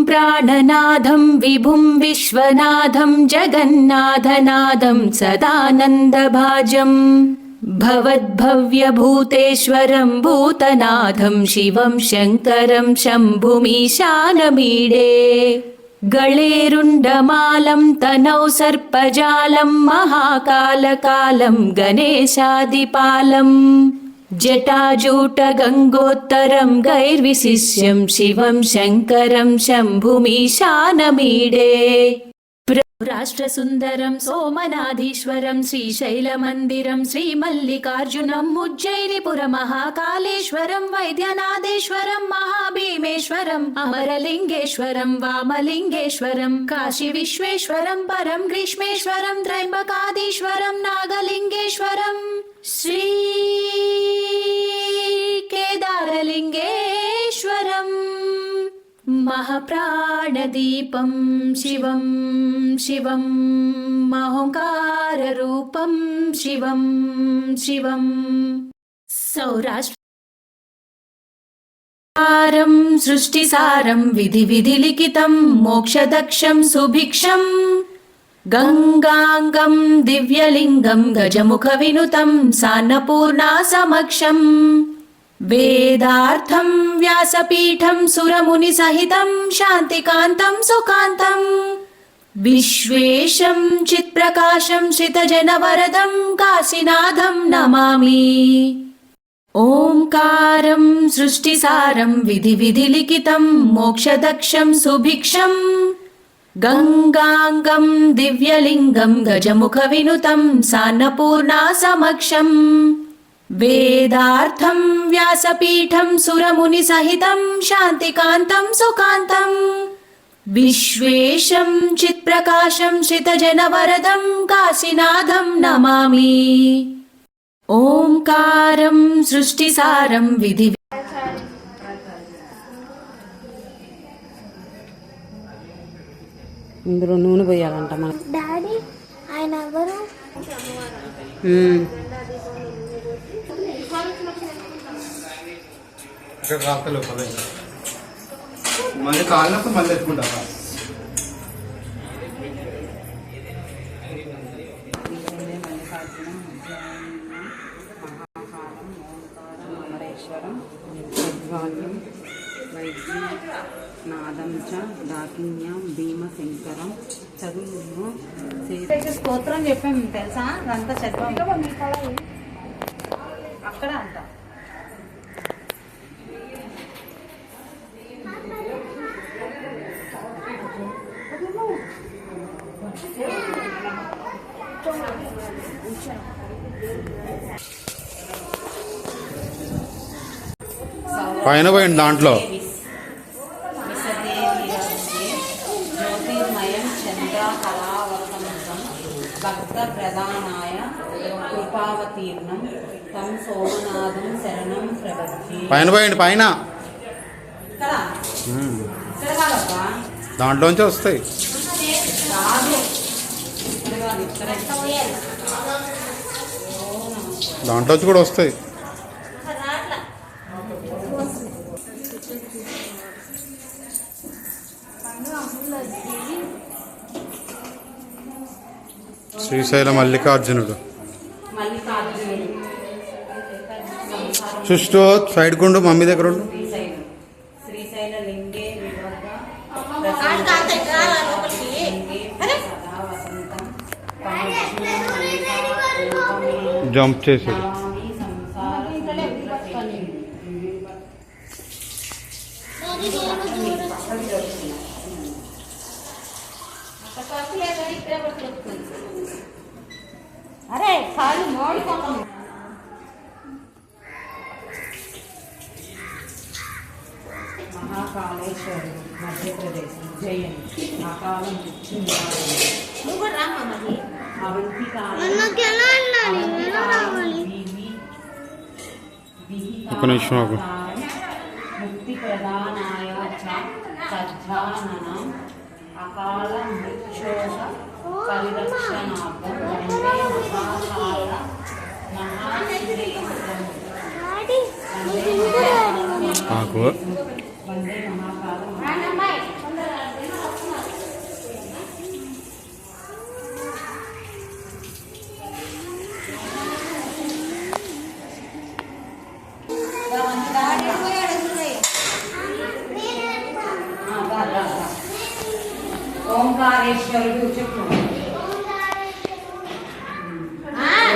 प्राणनादं विभुं विश्वनाथं जगन्नाथनादं सदानन्दभाजम् भवद्भव्यभूतेश्वरं भूतनाथं शिवं शङ्करं शम्भुमीशानमीडे गळेरुण्डमालं तनौ सर्पजालं महाकालकालं गणेशादिपालम् जटाजूटगङ्गोत्तरं गैर्विशिष्यं शिवं शङ्करं शम्भुमीशानमीडे राष्ट्रसुन्दरं सोमनाथीश्वरं श्रीशैलमन्दिरं श्रीमल्लिकार्जुनम् उज्जयिनीपुरमहाकालेश्वरं वैद्यनाथेश्वरं महाभीमेश्वरम् अमरलिङ्गेश्वरं वामलिङ्गेश्वरं काशीविश्वेश्वरं परं ग्रीष्मेश्वरं त्र्यम्बकाधीश्वरं नागलिङ्गेश्वरं श्री केदारलिङ्गेश्वरम् महाप्राणदीपं शिवं शिवं महोङ्काररूपं शिवं शिवं सौराष्ट्रं सृष्टिसारं विधिलिखितं मोक्षदक्षं सुभिक्षं गङ्गाङ्गं दिव्यलिङ्गं गजमुखविनुतं सान्नपूर्णासमक्षम् वेदार्थं व्यासपीठं सुरमुनिसहितं शान्तिकान्तं सुकान्तं विश्वेशं चित्प्रकाशं श्रितजनवरदं काशीनाथं नमामि ओंकारं सृष्टिसारं विधिलिखितं मोक्षदक्षं सुभिक्षं गङ्गाङ्गं दिव्यलिङ्गं गजमुखविनुतं सान्नपूर्णासमक्षम् वेदार्थं व्यासपीठं सुरमुनिसहितं शान्तिकान्तं सुकान्तं विश्वेशं चित्प्रकाशं श्रितजनवरदं काशीनाथं नमामि ओंकारं सृष्टिसारं विधि ఇందులో నూనె పోయాలంట మన డాడీ ఆయన ఎవరు ఇక్కడ రాతలు మళ్ళీ కాళ్ళకు మళ్ళీ ఎత్తుకుంటా నాదం చ దాకిన్యం భీమశంకరం చదువు స్తోత్రం చెప్పాము తెలుసా అదంతా చదివాము అక్కడ అంట పైన పోయింది దాంట్లో జ్యోతిర్మయం చంద్రకళావతంతం భక్త ప్రధానాయ కృపావతీర్ణం తం సోమనాథం శరణం ప్రపద్యే. పైన పోయింది పైన దాంట్లోంచి వస్తాయి దాంట్లోంచి కూడా వస్తాయి. శ్రీశైల మల్లికార్జునుడు సుష్టు సైడ్ గుండు మమ్మీ దగ్గర ఉండు. శ్రీశైల లింగే జంప్ చేసాడు. అరే ఖాళీ మోడి మహాకాళేశ్వరుడు మధ్యప్రదేశ్ ఉజ్జయిని అకాలం ఒక నిమిషం ఆగు. ముక్తి ప్రధానాయ సజ్జాననం అకాల మృత్యోగ పరిరక్షణార్థం వందే మహాకాళ మహాశివేశ్వరం ఆకు వందే మహాకాళ ఓంకారేశ్వరుడు చెప్పు.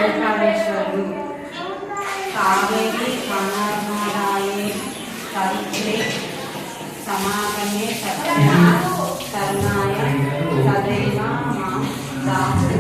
ఓంకారేశ్వరుడు కావేరి కనర్మదాయే పవిత్రే సమాగమే సత్యనా కరుణాయ సదైవ మాం దాసు.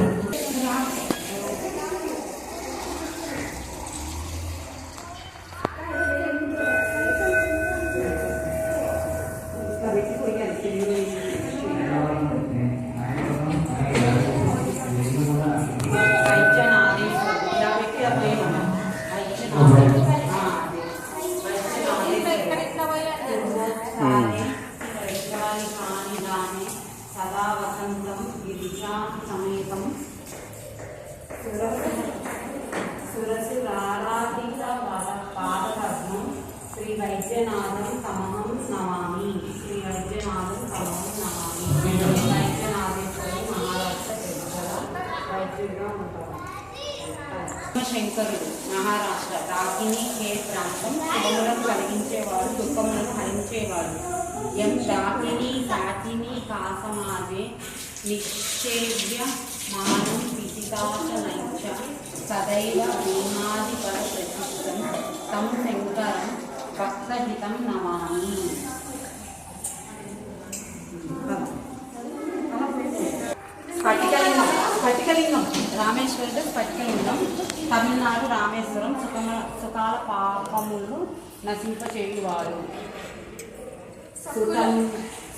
సదా వసంతం గిరిజా సమేతం సురసురారాధిత పాదపద్మం శ్రీ వైద్యనాథం తమహం నమామి. శ్రీ వైద్యనాథం తమహం నమామి. వైద్యనాథేశ్వరి మహారాష్ట్ర తెలుగుల వైద్యుడిగా ఉంటారు. శంకరుడు మహారాష్ట్ర రాగిణి హే ప్రాంతం శుభములను కలిగించేవాడు దుఃఖములను హరించేవాడు. ఎం దాకిని కాకిని కాసమాజే నిక్షేవ్య మానం పిసితాచ నైచ సదైవ భీమాదిపర ప్రతిష్టం తం శంకరం భక్తహితం నమామి. స్ఫటికలింగం. స్ఫటికలింగం రామేశ్వరుడు స్ఫటికలింగం తమిళనాడు రామేశ్వరం సుఖాల పాపములు నశింపచేయువాడు.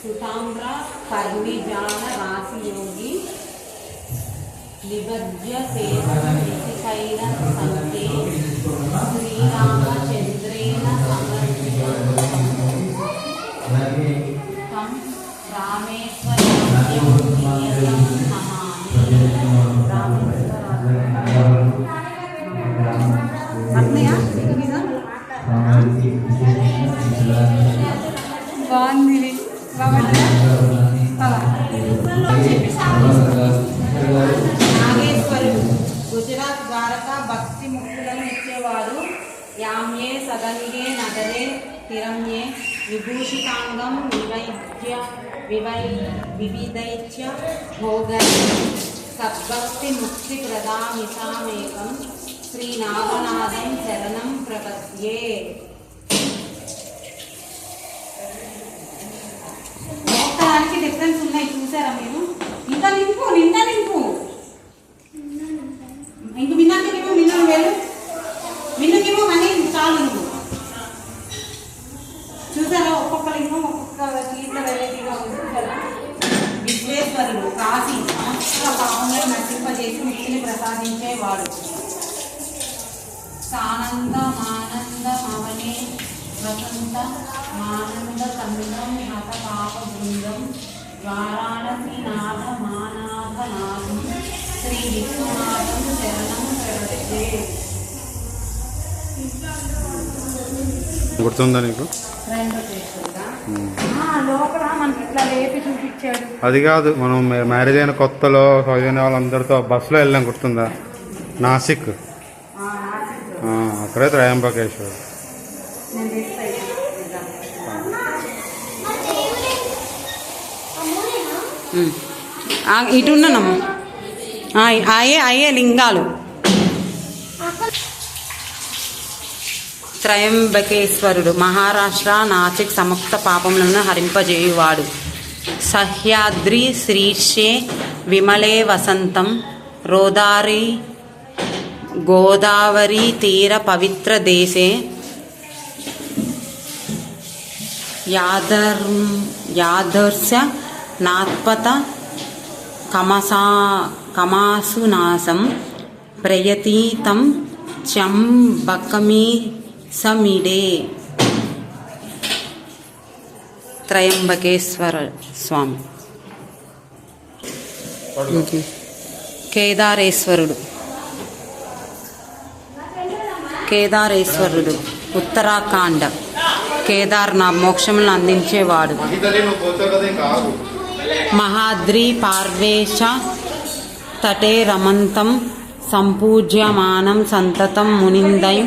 సుతామ్ర పర్విజాన రాశియోగి నిబధ్య సేవైన సంతే శ్రీరామచంద్రేణ సమర్పితం బాగుంది నాగేశ్వరుడు గుజరాత్ ద్వారకా భక్తి ముక్తులను ఇచ్చేవాడు. యామ్యే సగంగే నగరే తిరమ్యే విభూషితాంగం వివిధైత్య భోగై సద్భక్తి ముక్తి ప్రదామితామేకం శ్రీనాగనాథం శరణం ప్రపద్యే. మోక్షానికి డిఫరెన్స్ ఉన్నాయి చూసారా మీరు? ఇంకా నింపు నిండా నింపు ఇంక మిన్నాక నింపు మిన్న వేలు మిన్నుకేమో మనీ చాలు నువ్వు చూసారా? ఒక్కొక్క లింగం ఒక్కొక్క చీట్ల వెరైటీగా ఉంది కదా. విశ్వేశ్వరుడు కాశీ సమస్త పాపంలో నశింపజేసి ముక్తిని ప్రసాదించేవాడు. సానందమానందమవనే వసంత మానంద సందం హత పాప బృందం వారాణసి నాథ మానాథనాథం శ్రీ విశ్వనాథం శరణం ప్రపద్యే. గుర్తుందా నీకు? లోపల మనకి ఇట్లా లేపి చూపించాడు. అది కాదు, మనం మ్యారేజ్ అయిన కొత్తలో చదివిన వాళ్ళందరితో బస్సులో వెళ్ళాం, గుర్తుందా? నాసిక్, అక్కడే త్రయంబకేశ్వర్. ఇటున్నాము అయ్యే లింగాలు. త్రయంబకేశ్వరుడు మహారాష్ట్ర నాసిక్ సముక్త పాపములను హరింపజేయువాడు. సహ్యాద్రి శ్రీర్షే విమలే వసంతం రోదారి గోదావరి తీర పవిత్ర దేశే యాదర్శ నాత్పత కమాసునాశం ప్రయతీతం చంబకమీ సమిడే. త్రయంబకేశ్వర స్వామి. కేదారేశ్వరుడు ఉత్తరాఖండ్ కేదార్నాథ్ మోక్షములను అందించేవాడు. మహాద్రి పార్వేశ తటే రమంతం సంపూజ్యమానం సంతతం మునిందై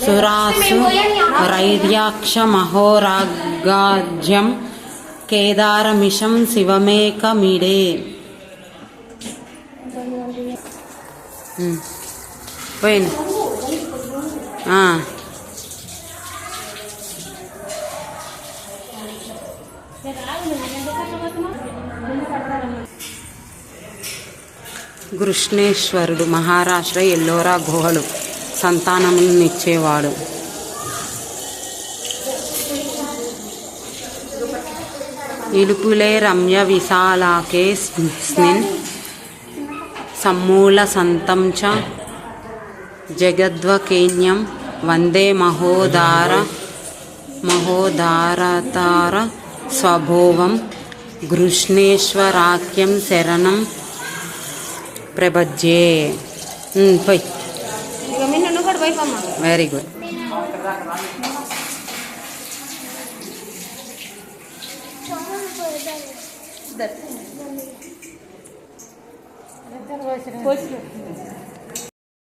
సురాసు రైర్యాక్ష మహోరాగాజ్యం కేదారమిషం శివమేకమిడే. పోయిన కృష్ణేశ్వరుడు మహారాష్ట్ర ఎల్లోరా గుహలు సంతానమునిచ్చేవాడు. ఇలుపులే రమ్య విశాలాకే స్మిన్ సమ్మూల సంతం చ జగద్వకేన్యం వందే మహోదారతార స్వభోవం కృష్ణేశ్వరాఖ్యం శరణం ప్రపద్యే. పోయి వెరీ గుడ్. పోయి